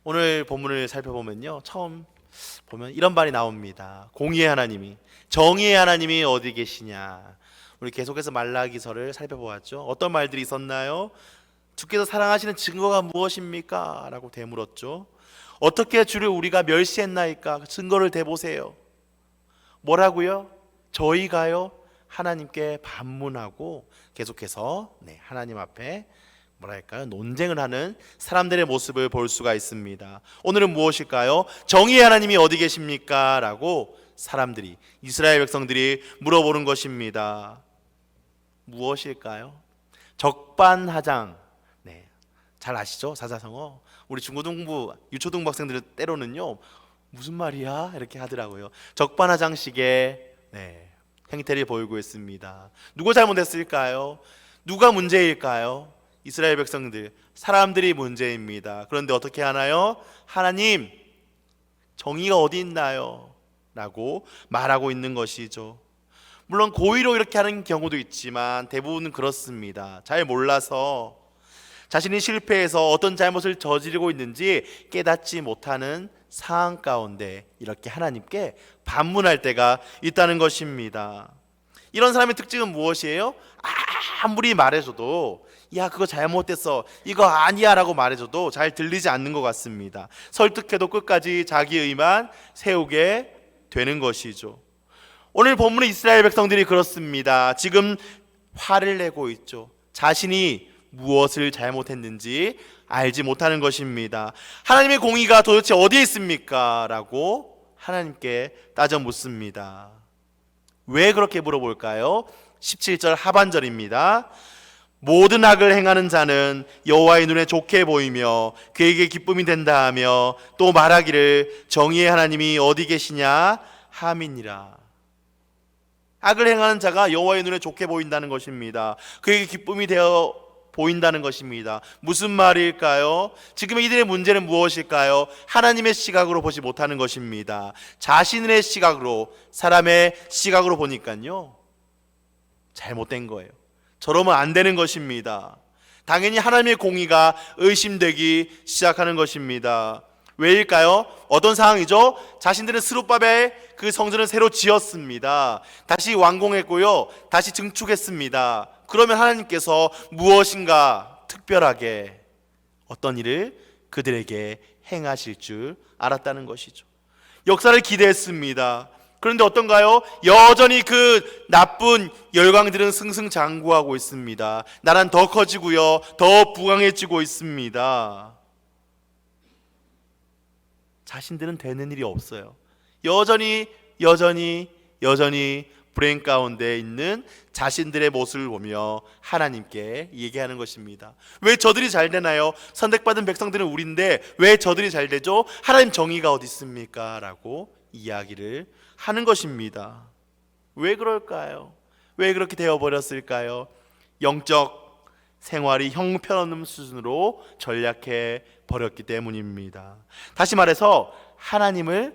오늘 본문을 살펴보면요, 처음 보면 이런 말이 나옵니다. 공의의 하나님이, 정의의 하나님이 어디 계시냐. 우리 계속해서 말라기서를 살펴보았죠. 어떤 말들이 있었나요? 주께서 사랑하시는 증거가 무엇입니까? 라고 되물었죠. 어떻게 주를 우리가 멸시했나이까? 증거를 대보세요. 뭐라고요? 저희가요 하나님께 반문하고 계속해서 하나님 앞에 뭐랄까요, 논쟁을 하는 사람들의 모습을 볼 수가 있습니다. 오늘은 무엇일까요? 정의의 하나님이 어디 계십니까? 라고 사람들이, 이스라엘 백성들이 물어보는 것입니다. 무엇일까요? 적반하장. 잘 아시죠? 사자성어. 우리 중고등부, 유초등부 학생들은 때로는요, 무슨 말이야? 이렇게 하더라고요. 적반하장식의 행태를 보이고 있습니다. 누가 잘못했을까요? 누가 문제일까요? 이스라엘 백성들, 사람들이 문제입니다. 그런데 어떻게 하나요? 하나님, 정의가 어디 있나요? 라고 말하고 있는 것이죠. 물론 고의로 이렇게 하는 경우도 있지만 대부분은 그렇습니다. 잘 몰라서 자신이 실패해서 어떤 잘못을 저지르고 있는지 깨닫지 못하는 상황 가운데 이렇게 하나님께 반문할 때가 있다는 것입니다. 이런 사람의 특징은 무엇이에요? 아무리 말해줘도 야, 그거 잘못됐어, 이거 아니야 라고 말해줘도 잘 들리지 않는 것 같습니다. 설득해도 끝까지 자기 의만 세우게 되는 것이죠. 오늘 본문의 이스라엘 백성들이 그렇습니다. 지금 화를 내고 있죠. 자신이 무엇을 잘못했는지 알지 못하는 것입니다. 하나님의 공의가 도대체 어디에 있습니까? 라고 하나님께 따져 묻습니다. 왜 그렇게 물어볼까요? 17절 하반절입니다. 모든 악을 행하는 자는 여호와의 눈에 좋게 보이며 그에게 기쁨이 된다 하며 또 말하기를 정의의 하나님이 어디 계시냐 함이니라. 악을 행하는 자가 여호와의 눈에 좋게 보인다는 것입니다. 그에게 기쁨이 되어 보인다는 것입니다. 무슨 말일까요? 지금 이들의 문제는 무엇일까요? 하나님의 시각으로 보지 못하는 것입니다. 자신의 시각으로, 사람의 시각으로 보니까요, 잘못된 거예요. 저러면 안 되는 것입니다. 당연히 하나님의 공의가 의심되기 시작하는 것입니다. 왜일까요? 어떤 상황이죠? 자신들은 스룹바벨 그 성전을 새로 지었습니다. 다시 완공했고요, 다시 증축했습니다. 그러면 하나님께서 무엇인가 특별하게 어떤 일을 그들에게 행하실 줄 알았다는 것이죠. 역사를 기대했습니다. 그런데 어떤가요? 여전히 그 나쁜 열강들은 승승장구하고 있습니다. 나라는 더 커지고요, 더 부강해지고 있습니다. 자신들은 되는 일이 없어요. 여전히 불행 가운데 있는 자신들의 모습을 보며 하나님께 얘기하는 것입니다. 왜 저들이 잘 되나요? 선택받은 백성들은 우리인데 왜 저들이 잘 되죠? 하나님 정의가 어디 있습니까? 라고 이야기를 하는 것입니다. 왜 그럴까요? 왜 그렇게 되어버렸을까요? 영적 생활이 형편없는 수준으로 전락해 버렸기 때문입니다. 다시 말해서 하나님을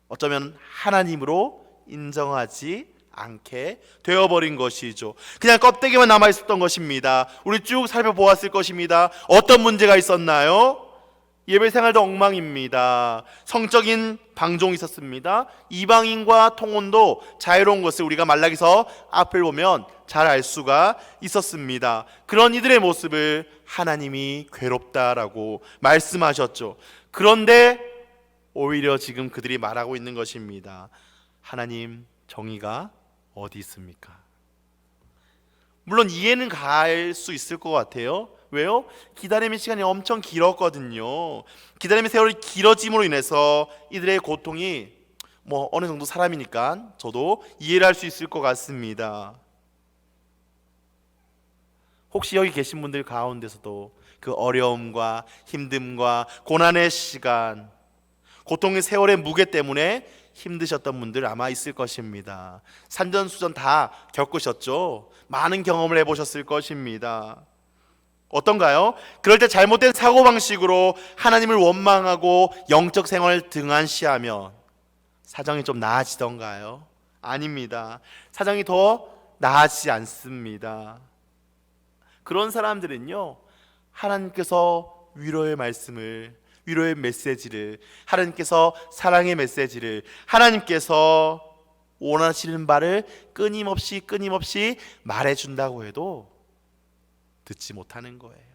어쩌면 하나님으로 인정하지 않게 되어버린 것이죠. 그냥 껍데기만 남아있었던 것입니다. 우리 쭉 살펴보았을 것입니다. 어떤 문제가 있었나요? 예배 생활도 엉망입니다. 성적인 방종이 있었습니다. 이방인과 통혼도 자유로운 것을 우리가 말라기서 앞을 보면 잘 알 수가 있었습니다. 그런 이들의 모습을 하나님이 괴롭다라고 말씀하셨죠. 그런데 오히려 지금 그들이 말하고 있는 것입니다. 하나님 정의가 어디 있습니까? 물론 이해는 갈 수 있을 것 같아요. 왜요? 기다림의 시간이 엄청 길었거든요. 기다림의 세월이 길어짐으로 인해서 이들의 고통이 어느 정도 사람이니까 저도 이해를 할 수 있을 것 같습니다. 혹시 여기 계신 분들 가운데서도 그 어려움과 힘듦과 고난의 시간, 고통의 세월의 무게 때문에 힘드셨던 분들 아마 있을 것입니다. 산전수전 다 겪으셨죠? 많은 경험을 해보셨을 것입니다. 어떤가요? 그럴 때 잘못된 사고방식으로 하나님을 원망하고 영적 생활을 등한시하면 사정이 좀 나아지던가요? 아닙니다. 사정이 더 나아지지 않습니다. 그런 사람들은요, 하나님께서 위로의 말씀을 위로의 메시지를, 하나님께서 사랑의 메시지를, 하나님께서 원하시는 바를 끊임없이 말해준다고 해도 듣지 못하는 거예요.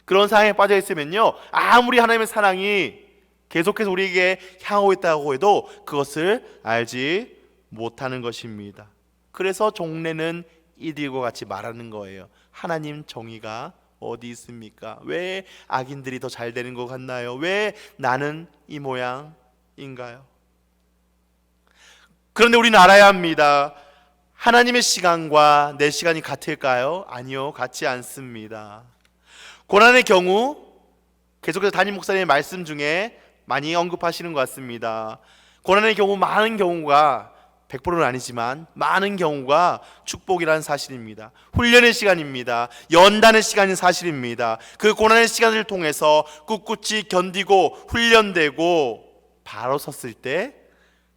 그런 상황에 빠져 있으면요, 아무리 하나님의 사랑이 계속해서 우리에게 향하고 있다고 해도 그것을 알지 못하는 것입니다. 그래서 종례는 이들과 같이 말하는 거예요. 하나님 정의가 어디 있습니까? 왜 악인들이 더 잘 되는 것 같나요? 왜 나는 이 모양인가요? 그런데 우리는 알아야 합니다. 하나님의 시간과 내 시간이 같을까요? 아니요, 같지 않습니다. 고난의 경우, 계속해서 담임 목사님의 말씀 중에 많이 언급하시는 것 같습니다. 고난의 경우, 많은 경우가 100%는 아니지만 많은 경우가 축복이라는 사실입니다. 훈련의 시간입니다. 연단의 시간인 사실입니다. 그 고난의 시간을 통해서 꿋꿋이 견디고 훈련되고 바로 섰을 때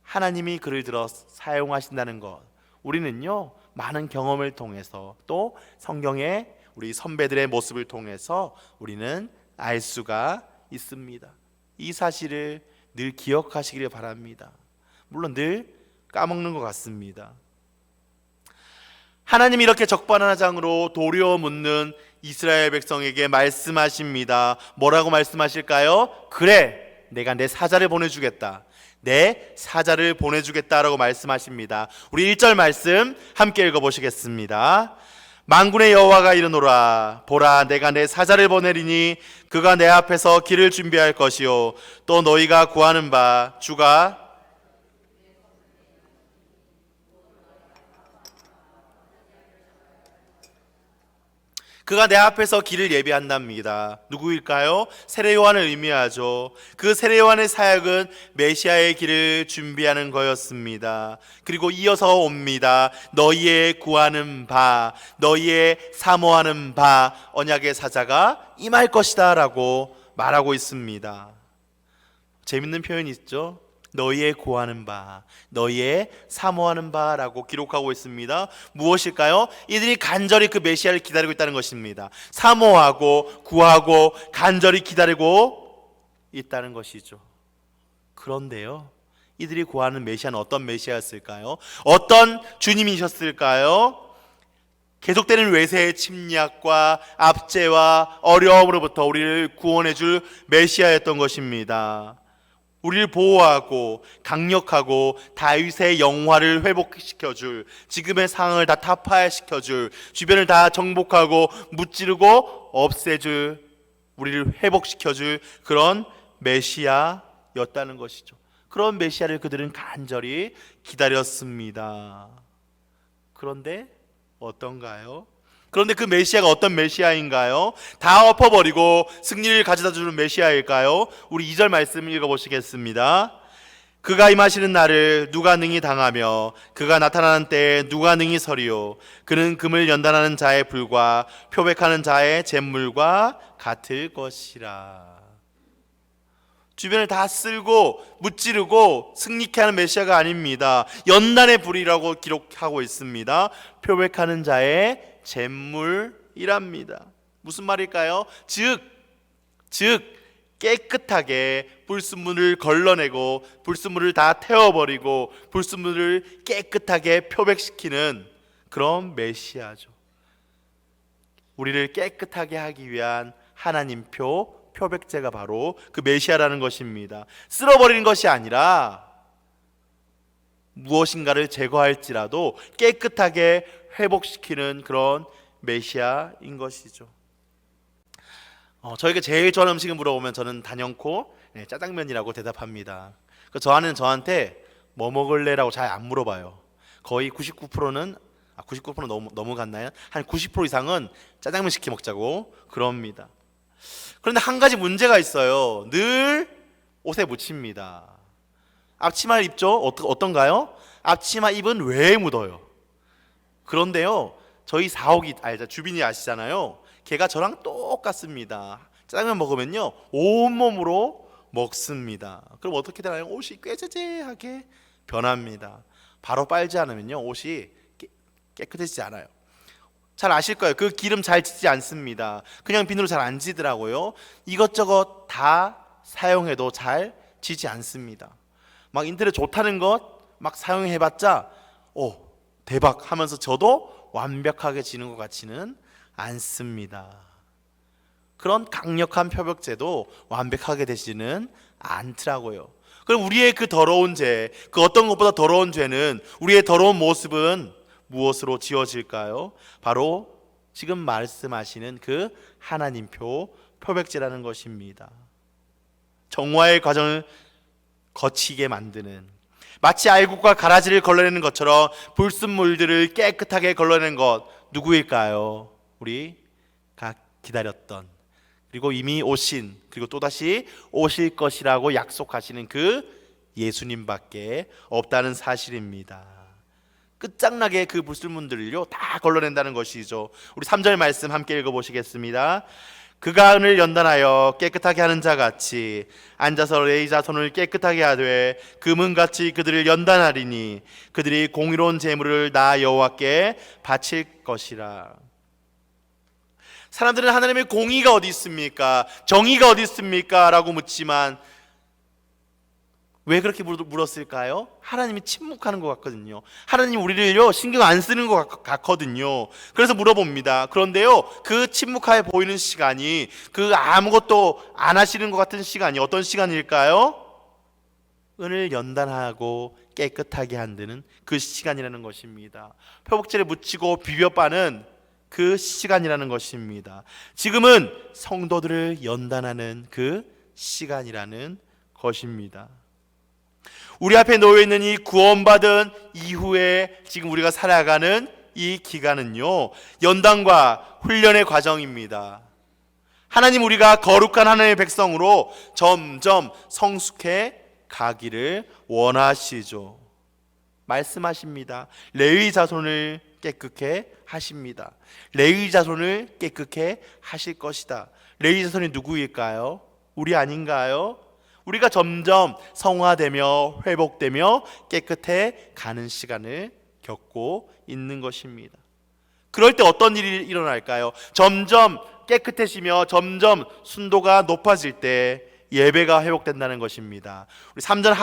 하나님이 그를 들어 사용하신다는 것, 우리는요 많은 경험을 통해서 또 성경의 우리 선배들의 모습을 통해서 우리는 알 수가 있습니다. 이 사실을 늘 기억하시기를 바랍니다. 물론 늘 까먹는 것 같습니다. 하나님이 이렇게 적반하장으로 도리어 묻는 이스라엘 백성에게 말씀하십니다. 뭐라고 말씀하실까요? 그래, 내가 내 사자를 보내주겠다. 내 사자를 보내주겠다라고 말씀하십니다. 우리 1절 말씀 함께 읽어보시겠습니다. 만군의 여호와가 이르노라, 보라, 내가 내 사자를 보내리니 그가 내 앞에서 길을 준비할 것이요 또 너희가 구하는 바 주가 그가 내 앞에서 길을 예비한답니다. 누구일까요? 세례 요한을 의미하죠. 그 세례 요한의 사역은 메시아의 길을 준비하는 거였습니다. 그리고 이어서 옵니다. 너희의 구하는 바, 너희의 사모하는 바, 언약의 사자가 임할 것이다 라고 말하고 있습니다. 재밌는 표현이 있죠. 너희의 구하는 바, 너희의 사모하는 바라고 기록하고 있습니다. 무엇일까요? 이들이 간절히 그 메시아를 기다리고 있다는 것입니다. 사모하고 구하고 간절히 기다리고 있다는 것이죠. 그런데요, 이들이 구하는 메시아는 어떤 메시아였을까요? 어떤 주님이셨을까요? 계속되는 외세의 침략과 압제와 어려움으로부터 우리를 구원해 줄 메시아였던 것입니다. 우리를 보호하고 강력하고 다윗의 영화를 회복시켜줄, 지금의 상황을 다 타파시켜줄, 주변을 다 정복하고 무찌르고 없애줄, 우리를 회복시켜줄 그런 메시아였다는 것이죠. 그런 메시아를 그들은 간절히 기다렸습니다. 그런데 어떤가요? 그런데 그 메시아가 어떤 메시아인가요? 다 엎어버리고 승리를 가져다 주는 메시아일까요? 우리 2절 말씀 읽어보시겠습니다. 그가 임하시는 날을 누가 능히 당하며 그가 나타나는 때에 누가 능히 서리요. 그는 금을 연단하는 자의 불과 표백하는 자의 잿물과 같을 것이라. 주변을 다 쓸고 무찌르고 승리케 하는 메시아가 아닙니다. 연단의 불이라고 기록하고 있습니다. 표백하는 자의 잿물이랍니다. 무슨 말일까요? 즉 깨끗하게 불순물을 걸러내고 불순물을 다 태워버리고 불순물을 깨끗하게 표백시키는 그런 메시아죠. 우리를 깨끗하게 하기 위한 하나님표 표백제가 바로 그 메시아라는 것입니다. 쓸어버리는 것이 아니라 무엇인가를 제거할지라도 깨끗하게 회복시키는 그런 메시아인 것이죠. 저에게 제일 좋아하는 음식을 물어보면 저는 단연코 짜장면이라고 대답합니다. 저한테 뭐 먹을래라고 잘 안 물어봐요. 거의 99%는 99% 너무 갔나요? 한 90% 이상은 짜장면 시켜 먹자고 그럽니다. 그런데 한 가지 문제가 있어요. 늘 옷에 묻힙니다. 앞치마를 입죠? 어떤가요? 앞치마 입은 왜 묻어요? 그런데요, 저희 사옥이 알죠? 주빈이 아시잖아요. 걔가 저랑 똑같습니다. 짜장면 먹으면요 온몸으로 먹습니다. 그럼 어떻게 되나요? 옷이 꾀재재하게 변합니다. 바로 빨지 않으면요 옷이 깨끗해지지 않아요. 잘 아실 거예요. 그 기름 잘 지지 않습니다. 그냥 비누로 잘 안 지더라고요. 이것저것 다 사용해도 잘 지지 않습니다. 막 인터넷 좋다는 것 막 사용해봤자 대박 하면서 저도 완벽하게 지는 것 같지는 않습니다. 그런 강력한 표백제도 완벽하게 되지는 않더라고요. 그럼 우리의 그 더러운 죄, 그 어떤 것보다 더러운 죄는, 우리의 더러운 모습은 무엇으로 지워질까요? 바로 지금 말씀하시는 그 하나님표 표백제라는 것입니다. 정화의 과정을 거치게 만드는, 마치 알곡과 가라지를 걸러내는 것처럼 불순물들을 깨끗하게 걸러내는 것, 누구일까요? 우리가 기다렸던, 그리고 이미 오신, 그리고 또다시 오실 것이라고 약속하시는 그 예수님밖에 없다는 사실입니다. 끝장나게 그 불순물들을요 다 걸러낸다는 것이죠. 우리 3절 말씀 함께 읽어보시겠습니다. 그가 은을 연단하여 깨끗하게 하는 자같이 앉아서 레위 자손을 깨끗하게 하되 금은같이 그들을 연단하리니 그들이 공의로운 제물을 나 여호와께 바칠 것이라. 사람들은 하나님의 공의가 어디 있습니까? 정의가 어디 있습니까? 라고 묻지만 왜 그렇게 물었을까요? 하나님이 침묵하는 것 같거든요. 하나님 우리를요 신경 안 쓰는 것 같거든요. 그래서 물어봅니다. 그런데요 그 침묵하게 보이는 시간이, 그 아무것도 안 하시는 것 같은 시간이 어떤 시간일까요? 은을 연단하고 깨끗하게 한다는 그 시간이라는 것입니다. 표복제를 묻히고 비벼 빠는 그 시간이라는 것입니다. 지금은 성도들을 연단하는 그 시간이라는 것입니다. 우리 앞에 놓여있는 이 구원받은 이후에 지금 우리가 살아가는 이 기간은요 연단과 훈련의 과정입니다. 하나님, 우리가 거룩한 하나님의 백성으로 점점 성숙해 가기를 원하시죠. 말씀하십니다. 레위 자손을 깨끗게 하십니다. 레위 자손을 깨끗게 하실 것이다. 레위 자손이 누구일까요? 우리 아닌가요? 우리가 점점 성화되며 회복되며 깨끗해 가는 시간을 겪고 있는 것입니다. 그럴 때 어떤 일이 일어날까요? 점점 깨끗해지며 점점 순도가 높아질 때 예배가 회복된다는 것입니다. 우리 3절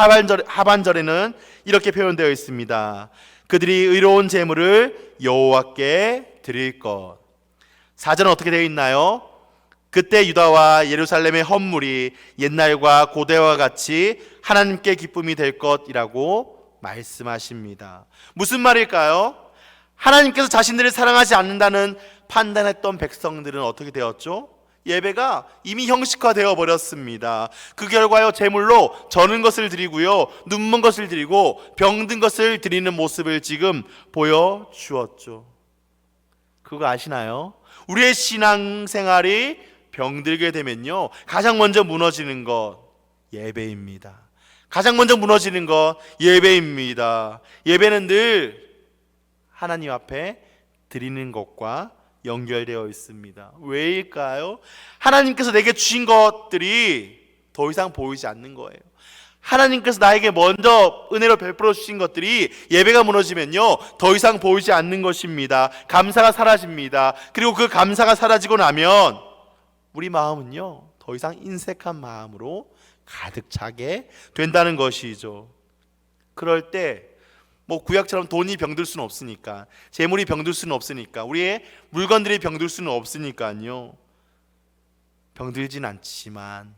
하반절에는 이렇게 표현되어 있습니다. 그들이 의로운 제물을 여호와께 드릴 것. 4절은 어떻게 되어 있나요? 그때 유다와 예루살렘의 헌물이 옛날과 고대와 같이 하나님께 기쁨이 될 것이라고 말씀하십니다. 무슨 말일까요? 하나님께서 자신들을 사랑하지 않는다는 판단했던 백성들은 어떻게 되었죠? 예배가 이미 형식화되어 버렸습니다. 그 결과요 제물로 저는 것을 드리고요 눈먼 것을 드리고 병든 것을 드리는 모습을 지금 보여주었죠. 그거 아시나요? 우리의 신앙생활이 병들게 되면요 가장 먼저 무너지는 것 예배입니다. 가장 먼저 무너지는 것 예배입니다. 예배는 늘 하나님 앞에 드리는 것과 연결되어 있습니다. 왜일까요? 하나님께서 내게 주신 것들이 더 이상 보이지 않는 거예요. 하나님께서 나에게 먼저 은혜로 베풀어 주신 것들이 예배가 무너지면요 더 이상 보이지 않는 것입니다. 감사가 사라집니다. 그리고 그 감사가 사라지고 나면 우리 마음은요 더 이상 인색한 마음으로 가득 차게 된다는 것이죠. 그럴 때 구약처럼 돈이 병들 수는 없으니까, 재물이 병들 수는 없으니까, 우리의 물건들이 병들 수는 없으니까요 병들진 않지만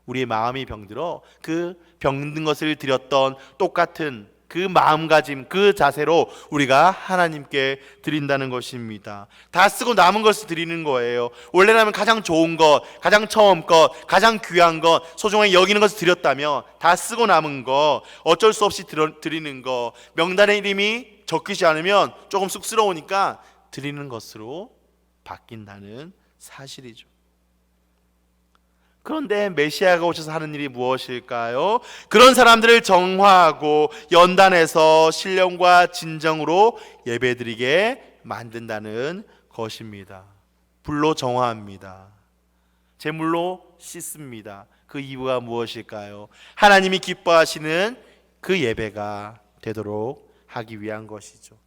우리의 마음이 병들어 그 병든 것을 드렸던 똑같은 그 마음가짐, 그 자세로 우리가 하나님께 드린다는 것입니다. 다 쓰고 남은 것을 드리는 거예요. 원래라면 가장 좋은 것, 가장 처음 것, 가장 귀한 것, 소중하게 여기는 것을 드렸다면 다 쓰고 남은 것, 어쩔 수 없이 드리는 것, 명단에 이름이 적히지 않으면 조금 쑥스러우니까 드리는 것으로 바뀐다는 사실이죠. 그런데 메시아가 오셔서 하는 일이 무엇일까요? 그런 사람들을 정화하고 연단해서 신령과 진정으로 예배드리게 만든다는 것입니다. 불로 정화합니다. 제물로 씻습니다. 그 이유가 무엇일까요? 하나님이 기뻐하시는 그 예배가 되도록 하기 위한 것이죠.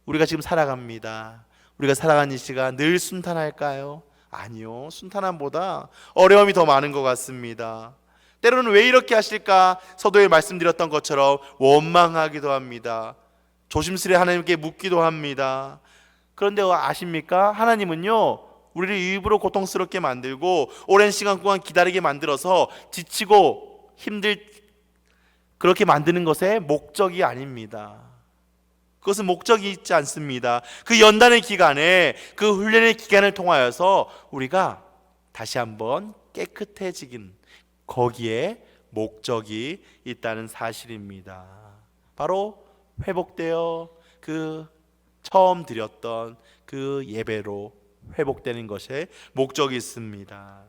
우리가 지금 살아갑니다. 우리가 살아가는 이 시간 늘 순탄할까요? 아니요, 순탄함보다 어려움이 더 많은 것 같습니다. 때로는 왜 이렇게 하실까? 서두에 말씀드렸던 것처럼 원망하기도 합니다. 조심스레 하나님께 묻기도 합니다. 그런데 아십니까? 하나님은요, 우리를 일부러 고통스럽게 만들고 오랜 시간 동안 기다리게 만들어서 지치고 그렇게 만드는 것에 목적이 아닙니다. 그것은 목적이 있지 않습니다. 그 연단의 기간에, 그 훈련의 기간을 통하여서 우리가 다시 한번 깨끗해지긴, 거기에 목적이 있다는 사실입니다. 바로 회복되어 그 처음 드렸던 그 예배로 회복되는 것에 목적이 있습니다.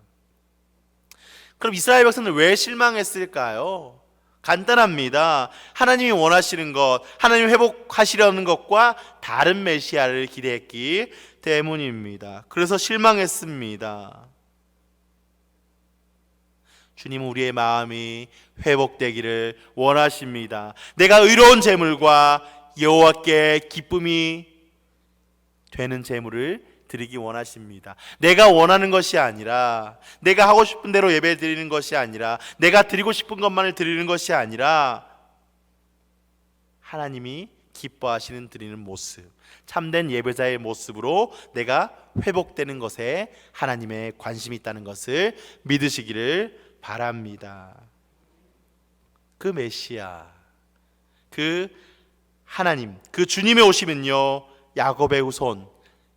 그럼 이스라엘 백성들 왜 실망했을까요? 간단합니다. 하나님이 원하시는 것, 하나님이 회복하시려는 것과 다른 메시아를 기대했기 때문입니다. 그래서 실망했습니다. 주님은 우리의 마음이 회복되기를 원하십니다. 내가 의로운 제물과 여호와께 기쁨이 되는 제물을 드리기 원하십니다. 내가 원하는 것이 아니라, 내가 하고 싶은 대로 예배 드리는 것이 아니라, 내가 드리고 싶은 것만을 드리는 것이 아니라, 하나님이 기뻐하시는 드리는 모습, 참된 예배자의 모습으로 내가 회복되는 것에 하나님의 관심이 있다는 것을 믿으시기를 바랍니다. 그 메시아, 그 하나님, 그 주님의 오심은요, 야곱의 후손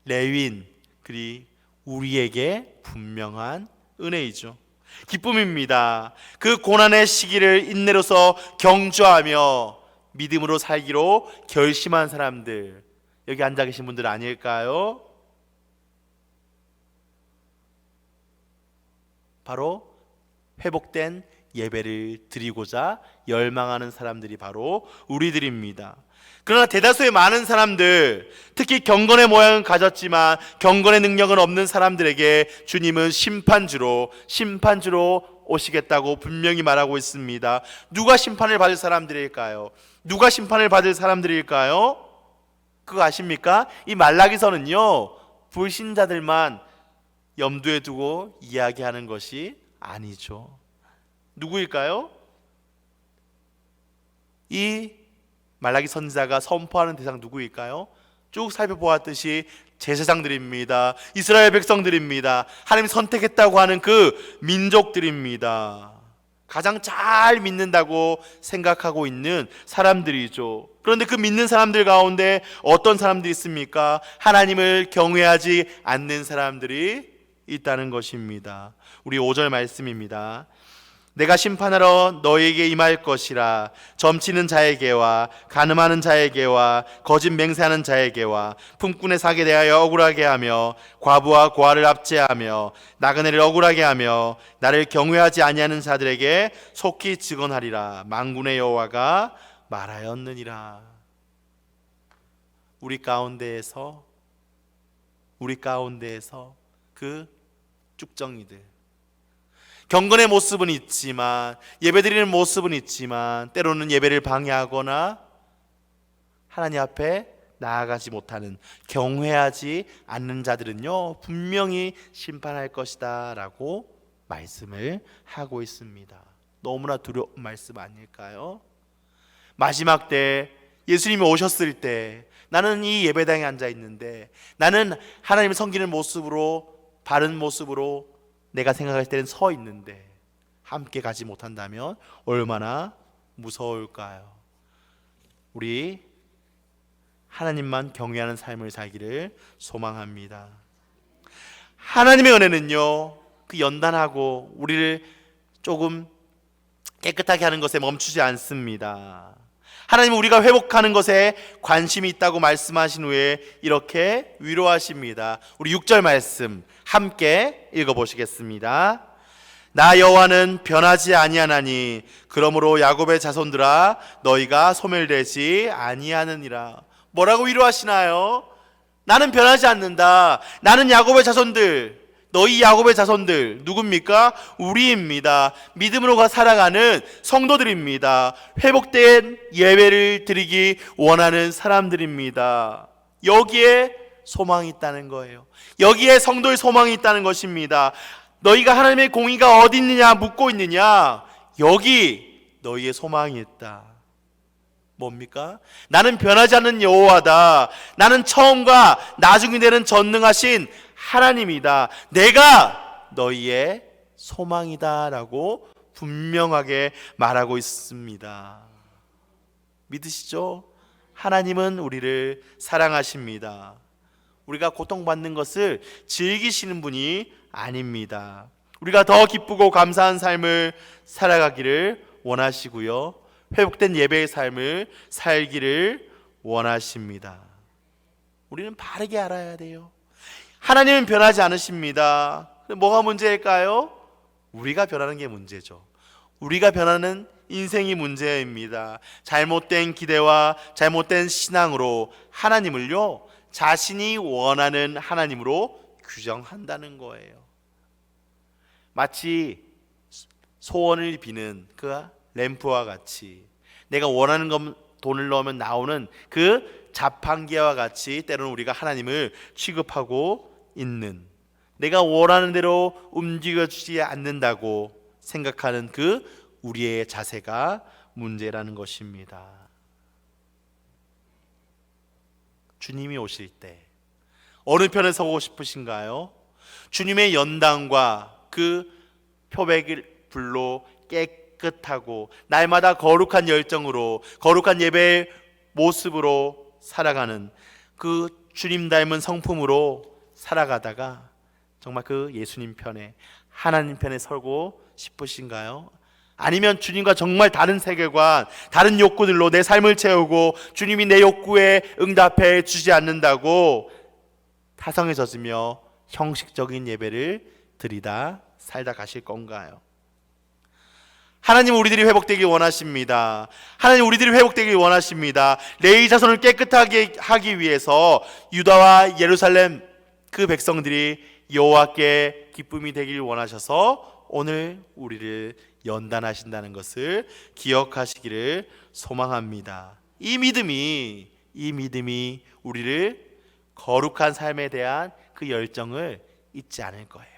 레위인들이 우리에게 분명한 은혜이죠. 기쁨입니다. 그 고난의 시기를 인내로서 경주하며 믿음으로 살기로 결심한 사람들, 여기 앉아 계신 분들 아닐까요? 바로 회복된 예배를 드리고자 열망하는 사람들이 바로 우리들입니다. 그러나 대다수의 많은 사람들, 특히 경건의 모양은 가졌지만 경건의 능력은 없는 사람들에게 주님은 심판주로 오시겠다고 분명히 말하고 있습니다. 누가 심판을 받을 사람들일까요? 누가 심판을 받을 사람들일까요? 그거 아십니까? 이 말라기서는요, 불신자들만 염두에 두고 이야기하는 것이 아니죠. 누구일까요? 이 말라기 선지자가 선포하는 대상 누구일까요? 쭉 살펴보았듯이 제사장들입니다. 이스라엘 백성들입니다. 하나님이 선택했다고 하는 그 민족들입니다. 가장 잘 믿는다고 생각하고 있는 사람들이죠. 그런데 그 믿는 사람들 가운데 어떤 사람들이 있습니까? 하나님을 경외하지 않는 사람들이 있다는 것입니다. 우리 5절 말씀입니다. 내가 심판하러 너희에게 임할 것이라. 점치는 자에게와 간음하는 자에게와 거짓 맹세하는 자에게와 품꾼의 사기에 대하여 억울하게 하며 과부와 고아를 압제하며 나그네를 억울하게 하며 나를 경외하지 아니하는 자들에게 속히 증언하리라. 만군의 여호와가 말하였느니라. 우리 가운데에서 그 쭉정이들, 경건의 모습은 있지만, 예배드리는 모습은 있지만, 때로는 예배를 방해하거나 하나님 앞에 나아가지 못하는, 경외하지 않는 자들은요, 분명히 심판할 것이다 라고 말씀을 하고 있습니다. 너무나 두려운 말씀 아닐까요? 마지막 때, 예수님이 오셨을 때 나는 이 예배당에 앉아 있는데, 나는 하나님을 섬기는 모습으로, 바른 모습으로 내가 생각할 때는 서 있는데 함께 가지 못한다면 얼마나 무서울까요? 우리 하나님만 경외하는 삶을 살기를 소망합니다. 하나님의 은혜는요, 그 연단하고 우리를 조금 깨끗하게 하는 것에 멈추지 않습니다. 하나님은 우리가 회복하는 것에 관심이 있다고 말씀하신 후에 이렇게 위로하십니다. 우리 6절 말씀 함께 읽어보시겠습니다. 나 여호와는 변하지 아니하나니 그러므로 야곱의 자손들아 너희가 소멸되지 아니하느니라. 뭐라고 위로하시나요? 나는 변하지 않는다. 나는 야곱의 자손들, 너희 야곱의 자손들 누굽니까? 우리입니다. 믿음으로 살아가는 성도들입니다. 회복된 예배를 드리기 원하는 사람들입니다. 여기에 소망이 있다는 거예요. 여기에 성도의 소망이 있다는 것입니다. 너희가 하나님의 공의가 어디 있느냐 묻고 있느냐, 여기 너희의 소망이 있다. 뭡니까? 나는 변하지 않는 여호와다. 나는 처음과 나중이 되는 전능하신 하나님이다. 내가 너희의 소망이다 라고 분명하게 말하고 있습니다. 믿으시죠? 하나님은 우리를 사랑하십니다. 우리가 고통받는 것을 즐기시는 분이 아닙니다. 우리가 더 기쁘고 감사한 삶을 살아가기를 원하시고요, 회복된 예배의 삶을 살기를 원하십니다. 우리는 바르게 알아야 돼요. 하나님은 변하지 않으십니다. 뭐가 문제일까요? 우리가 변하는 게 문제죠. 우리가 변하는 인생이 문제입니다. 잘못된 기대와 잘못된 신앙으로 하나님을요, 자신이 원하는 하나님으로 규정한다는 거예요. 마치 소원을 비는 그 램프와 같이, 내가 원하는 것 돈을 넣으면 나오는 그 자판기와 같이 때로는 우리가 하나님을 취급하고 있는, 내가 원하는 대로 움직여주지 않는다고 생각하는 그 우리의 자세가 문제라는 것입니다. 주님이 오실 때 어느 편에 서고 싶으신가요? 주님의 연단과 그 표백을 불로 깨끗하고 날마다 거룩한 열정으로, 거룩한 예배의 모습으로 살아가는 그 주님 닮은 성품으로 살아가다가 정말 그 예수님 편에, 하나님 편에 서고 싶으신가요? 아니면 주님과 정말 다른 세계관, 다른 욕구들로 내 삶을 채우고 주님이 내 욕구에 응답해 주지 않는다고 타성에 젖으며 형식적인 예배를 드리다 살다 가실 건가요? 하나님 우리들이 회복되길 원하십니다. 하나님 우리들이 회복되길 원하십니다. 레위 자손을 깨끗하게 하기 위해서 유다와 예루살렘 그 백성들이 여호와께 기쁨이 되길 원하셔서 오늘 우리를 연단하신다는 것을 기억하시기를 소망합니다. 이 믿음이 우리를 거룩한 삶에 대한 그 열정을 잊지 않을 거예요.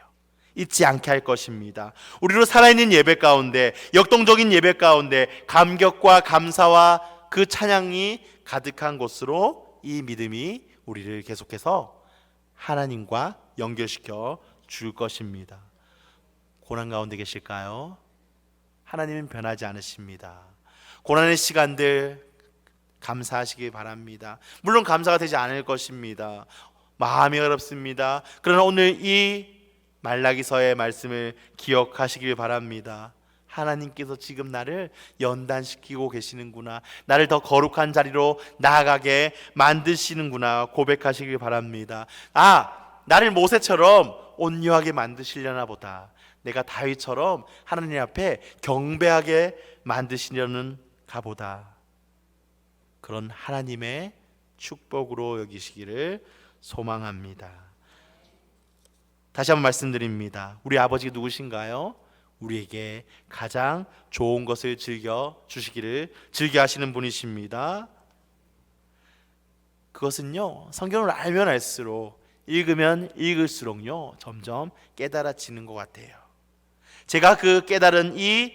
잊지 않게 할 것입니다. 우리로 살아있는 예배 가운데, 역동적인 예배 가운데 감격과 감사와 그 찬양이 가득한 곳으로 이 믿음이 우리를 계속해서 하나님과 연결시켜 줄 것입니다. 고난 가운데 계실까요? 하나님은 변하지 않으십니다. 고난의 시간들 감사하시기 바랍니다. 물론 감사가 되지 않을 것입니다. 마음이 어렵습니다. 그러나 오늘 이 말라기서의 말씀을 기억하시길 바랍니다. 하나님께서 지금 나를 연단시키고 계시는구나, 나를 더 거룩한 자리로 나아가게 만드시는구나 고백하시길 바랍니다. 나를 모세처럼 온유하게 만드시려나 보다, 내가 다윗처럼 하나님 앞에 경배하게 만드시려는가 보다, 그런 하나님의 축복으로 여기시기를 소망합니다. 다시 한번 말씀드립니다. 우리 아버지가 누구신가요? 우리에게 가장 좋은 것을 즐겨 하시는 분이십니다. 그것은요, 성경을 알면 알수록, 읽으면 읽을수록요 점점 깨달아지는 것 같아요. 제가 그 깨달은 이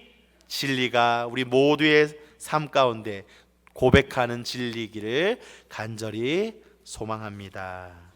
진리가 우리 모두의 삶 가운데 고백하는 진리이기를 간절히 소망합니다.